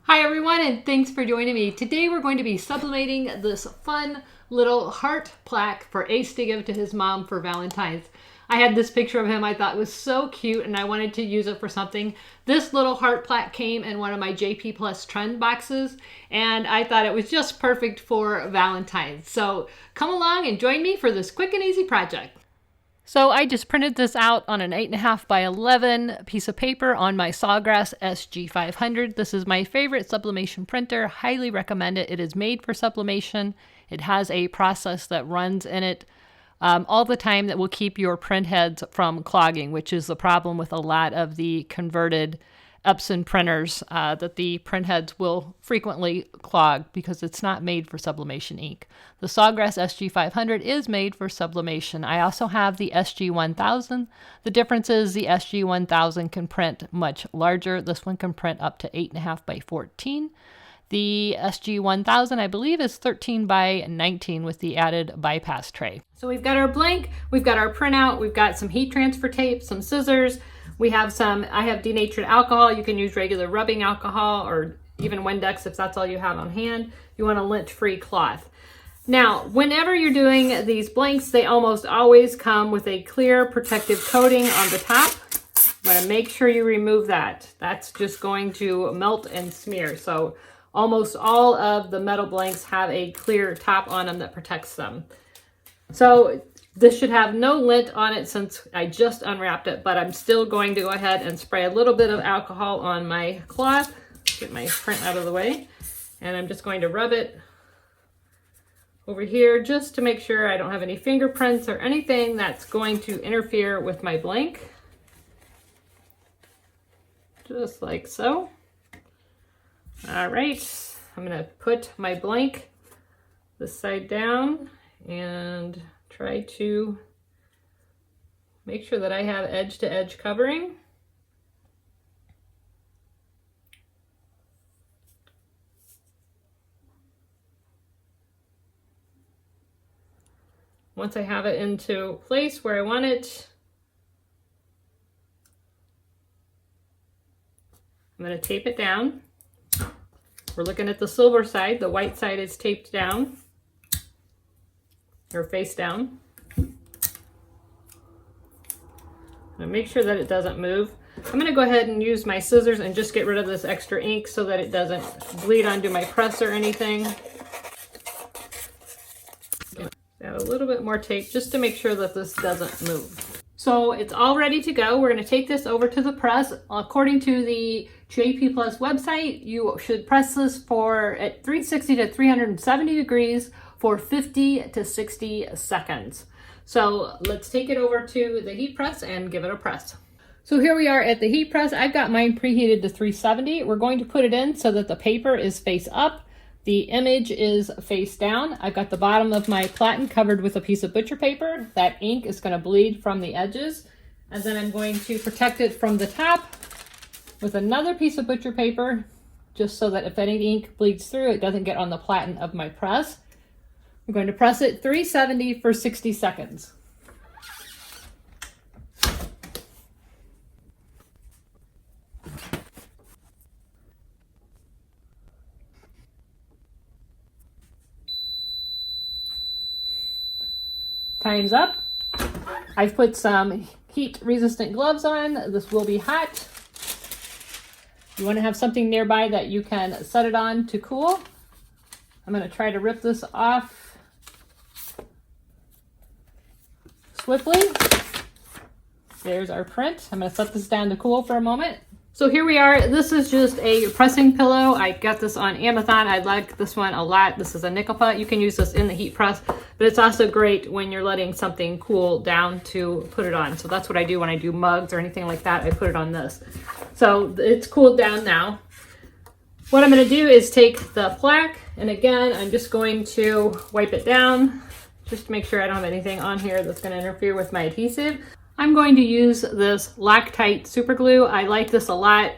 Hi everyone, and thanks for joining me. Today we're going to be sublimating this fun little heart plaque for Ace to give to his mom for Valentine's. I had this picture of him I thought was so cute and I wanted to use it for something. This little heart plaque came in one of my JP Plus trend boxes and I thought it was just perfect for Valentine's. So come along and join me for this quick and easy project. So I just printed this out on an 8.5 by 11 piece of paper on my SAWGRASS SG500. This is my favorite sublimation printer. Highly recommend it. It is made for sublimation. It has a process that runs in it all the time that will keep your print heads from clogging, which is the problem with a lot of the converted Epson printers, that the print heads will frequently clog because it's not made for sublimation ink. The SAWGRASS SG500 is made for sublimation. I also have the SG1000. The difference is the SG1000 can print much larger. This one can print up to 8.5 by 14. The SG1000, I believe, is 13 by 19 with the added bypass tray. So we've got our blank, we've got our printout, we've got some heat transfer tape, some scissors. We have some, I have denatured alcohol. You can use regular rubbing alcohol or even Windex if that's all you have on hand. You want a lint-free cloth. Now, whenever you're doing these blanks, they almost always come with a clear protective coating on the top. You want to make sure you remove that. That's just going to melt and smear. So almost all of the metal blanks have a clear top on them that protects them. So this should have no lint on it since I just unwrapped it, but I'm still going to go ahead and spray a little bit of alcohol on my cloth, get my print out of the way, and I'm just going to rub it over here just to make sure I don't have any fingerprints or anything that's going to interfere with my blank. Just like so. All right, I'm going to put my blank this side down and try to make sure that I have edge to edge covering. Once I have it into place where I want it, I'm going to tape it down. We're looking at the silver side. The white side is taped down, or face down. Now make sure that it doesn't move. I'm going to go ahead and use my scissors and just get rid of this extra ink so that it doesn't bleed onto my press or anything. Add a little bit more tape just to make sure that this doesn't move. So it's all ready to go. We're going to take this over to the press. According to the JP Plus website, you should press this for at 360 to 370 degrees for 50 to 60 seconds. So let's take it over to the heat press and give it a press. So here we are at the heat press. I've got mine preheated to 370. We're going to put it in so that the paper is face up. The image is face down. I've got the bottom of my platen covered with a piece of butcher paper. That ink is going to bleed from the edges. And then I'm going to protect it from the top with another piece of butcher paper, just so that if any ink bleeds through, it doesn't get on the platen of my press. I'm going to press it 370 for 60 seconds. Time's up. I've put some heat resistant gloves on. This will be hot. You want to have something nearby that you can set it on to cool. I'm going to try to rip this off swiftly. There's our print. I'm going to set this down to cool for a moment. So here we are. This is just a pressing pillow. I got this on Amazon. I like this one a lot. This is a nickel putt. You can use this in the heat press, but it's also great when you're letting something cool down to put it on. So that's what I do when I do mugs or anything like that. I put it on this. So it's cooled down now. What I'm going to do is take the plaque, and again, I'm just going to wipe it down just to make sure I don't have anything on here that's going to interfere with my adhesive. I'm going to use this Loctite super glue. I like this a lot.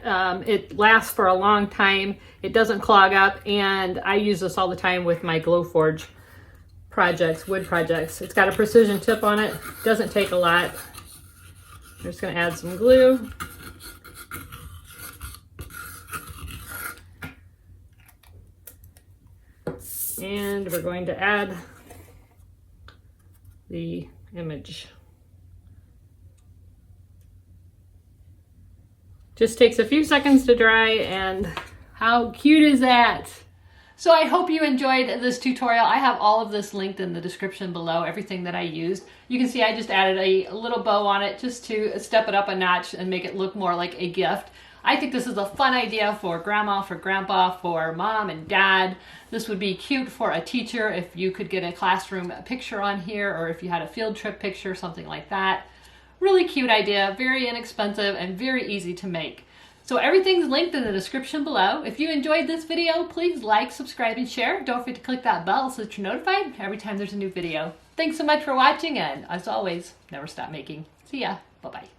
It lasts for a long time. It doesn't clog up, and I use this all the time with my Glowforge projects, wood projects. It's got a precision tip on it. Doesn't take a lot. I'm just going to add some glue. And we're going to add the image. Just takes a few seconds to dry, and how cute is that? So I hope you enjoyed this tutorial. I have all of this linked in the description below, everything that I used. You can see I just added a little bow on it just to step it up a notch and make it look more like a gift. I think this is a fun idea for grandma, for grandpa, for mom and dad. This would be cute for a teacher if you could get a classroom picture on here, or if you had a field trip picture, something like that. Really cute idea, very inexpensive and very easy to make. So everything's linked in the description below. If you enjoyed this video, please like, subscribe, and share. Don't forget to click that bell so that you're notified every time there's a new video. Thanks so much for watching, and as always, never stop making. See ya. Bye-bye.